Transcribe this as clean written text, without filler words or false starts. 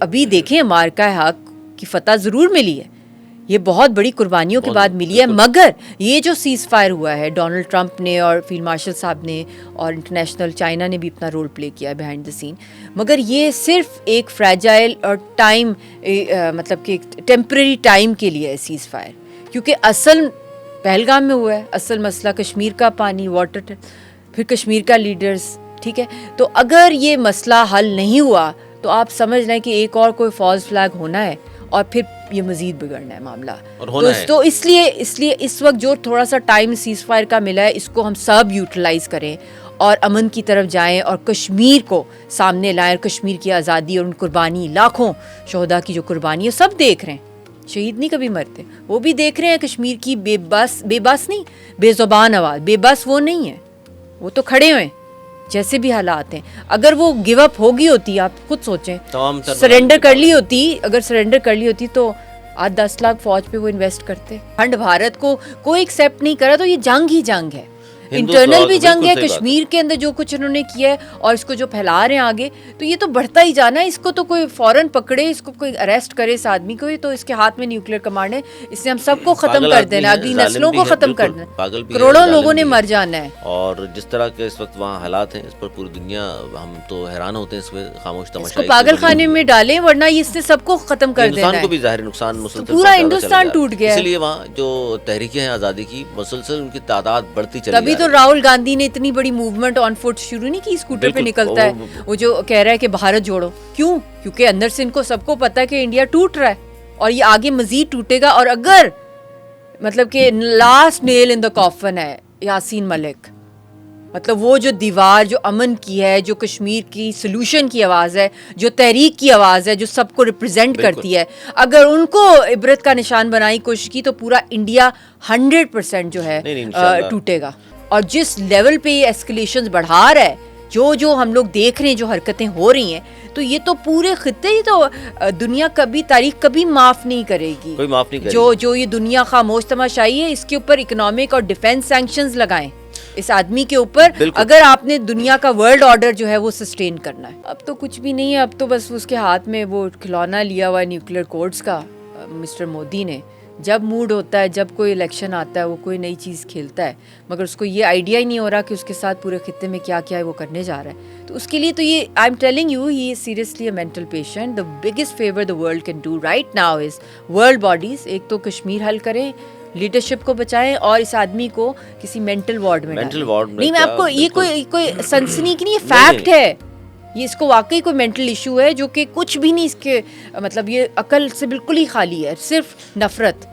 ابھی دیکھیں مارکہ حق کی فتح ضرور ملی ہے, یہ بہت بڑی قربانیوں کے بعد ملی ہے, مگر یہ جو سیز فائر ہوا ہے ڈونلڈ ٹرمپ نے اور فیلڈ مارشل صاحب نے اور انٹرنیشنل چائنا نے بھی اپنا رول پلے کیا ہے بیہائنڈ دا سین, مگر یہ صرف ایک فریجائل اور ٹائم مطلب کہ ٹیمپریری ٹائم کے لیے ہے سیز فائر, کیونکہ اصل پہلگام میں ہوا ہے, اصل مسئلہ کشمیر کا پانی, واٹر, پھر کشمیر کا لیڈرز, ٹھیک ہے. تو اگر یہ مسئلہ حل نہیں ہوا تو آپ سمجھ لیں کہ ایک اور کوئی فالس فلیگ ہونا ہے اور پھر یہ مزید بگڑنا ہے معاملہ. تو اس لیے اس وقت جو تھوڑا سا ٹائم سیز فائر کا ملا ہے اس کو ہم سب یوٹیلائز کریں اور امن کی طرف جائیں اور کشمیر کو سامنے لائیں, اور کشمیر کی آزادی اور ان قربانی, لاکھوں شہداء کی جو قربانی ہے سب دیکھ رہے ہیں. شہید نہیں کبھی مرتے, وہ بھی دیکھ رہے ہیں کشمیر کی بے بس نہیں, بے زبان آواز, بے بس وہ نہیں ہے, وہ تو کھڑے ہوئے جیسے بھی حالات ہیں. اگر وہ گیو اپ ہوگی ہوتی, آپ خود سوچیں, سرنڈر کر لی ہوتی, اگر سرنڈر کر لی ہوتی تو 8-10 لاکھ فوج پہ وہ انویسٹ کرتے. فنڈ بھارت کو کوئی ایکسیپٹ نہیں کرا, تو یہ جنگ ہی جنگ ہے, انٹرنل بھی جنگ ہے. کشمیر کے اندر جو کچھ انہوں نے کیا ہے اور اس کو جو پھیلا رہے ہیں آگے, تو یہ تو بڑھتا ہی جانا ہے. اس کو تو کوئی فوراً پکڑے, اس کو کوئی اریسٹ کرے اس آدمی کو, تو اس کے ہاتھ میں نیوکلیر کمانڈ ہے, اس نے ہم سب کو ختم کر دینا, اگلی نسلوں کو ختم کر دینا, کروڑوں لوگوں نے مر جانا ہے. اور جس طرح کے اس وقت وہاں حالات ہیں اس پر پوری دنیا, ہم تو حیران ہوتے ہیں اس میں, خاموش تماشائی. اس کو پاگل خانے میں ڈالیں, ورنہ اس نے سب کو ختم کر دینا ہے. ہندوستان کو بھی ظاہر نقصان مسلسل, پورا ہندوستان ٹوٹ گیا. اسی لیے وہاں جو تحریکیں ہیں آزادی کی, مسلسل ان کی تعداد بڑھتی چلی. تبھی تو راہل گاندھی نے اتنی بڑی موومنٹ آن فٹ شروع نہیں کی, اسکوٹر پہ نکلتا ہے وہ جو کہہ رہا ہے کہ بھارت جوڑو. کیوں؟ کیونکہ اندر سے ان کو سب کو پتا ہے کہ انڈیا ٹوٹ رہا ہے اور یہ آگے مزید ٹوٹے گا. اور اگر مطلب کہ لاسٹ نیل ان دا کافن ہے یاسین ملک, مطلب وہ جو دیوار جو امن کی ہے, جو کشمیر کی سلوشن کی آواز ہے, جو تحریک کی آواز ہے, جو سب کو ریپرزینٹ کرتی ہے, اگر ان کو عبرت کا نشان بنائی کوشش کی تو پورا انڈیا 100% جو ہے ٹوٹے گا. اور جس لیول پہ یہ ایسکلیشنز بڑھا رہا ہے, جو ہم لوگ دیکھ رہے ہیں, جو حرکتیں ہو رہی ہیں, تو یہ تو پورے خطے ہی تو دنیا کبھی, تاریخ کبھی معاف نہیں کرے گی. کوئی معاف نہیں کرے گی. جو یہ دنیا خاموش تماشائی ہے, اس کے اوپر اکنامک اور ڈیفینس سینکشنز لگائیں اس آدمی کے اوپر, اگر آپ نے دنیا کا ورلڈ آرڈر جو ہے وہ سسٹین کرنا ہے. اب تو کچھ بھی نہیں ہے, اب تو بس اس کے ہاتھ میں وہ کھلونا لیا ہوا ہے نیوکلیر کوڈز کا مسٹر مودی نے. جب موڈ ہوتا ہے, جب کوئی الیکشن آتا ہے, وہ کوئی نئی چیز کھیلتا ہے, مگر اس کو یہ آئیڈیا ہی نہیں ہو رہا کہ اس کے ساتھ پورے خطے میں کیا کیا ہے وہ کرنے جا رہا ہے. تو اس کے لیے تو یہ I'm telling you, he is seriously a mental patient. The biggest favour the world can do right now is world bodies. ایک تو کشمیر حل کریں, لیڈرشپ کو بچائیں, اور اس آدمی کو کسی مینٹل وارڈ میں نہیں. میں آپ کو یہ کوئی سنسنی کی نہیں, یہ فیکٹ ہے, یہ اس کو واقعی کوئی مینٹل ایشو ہے جو کہ کچھ بھی نہیں اس کے مطلب یہ عقل سے بالکل ہی خالی ہے, صرف نفرت.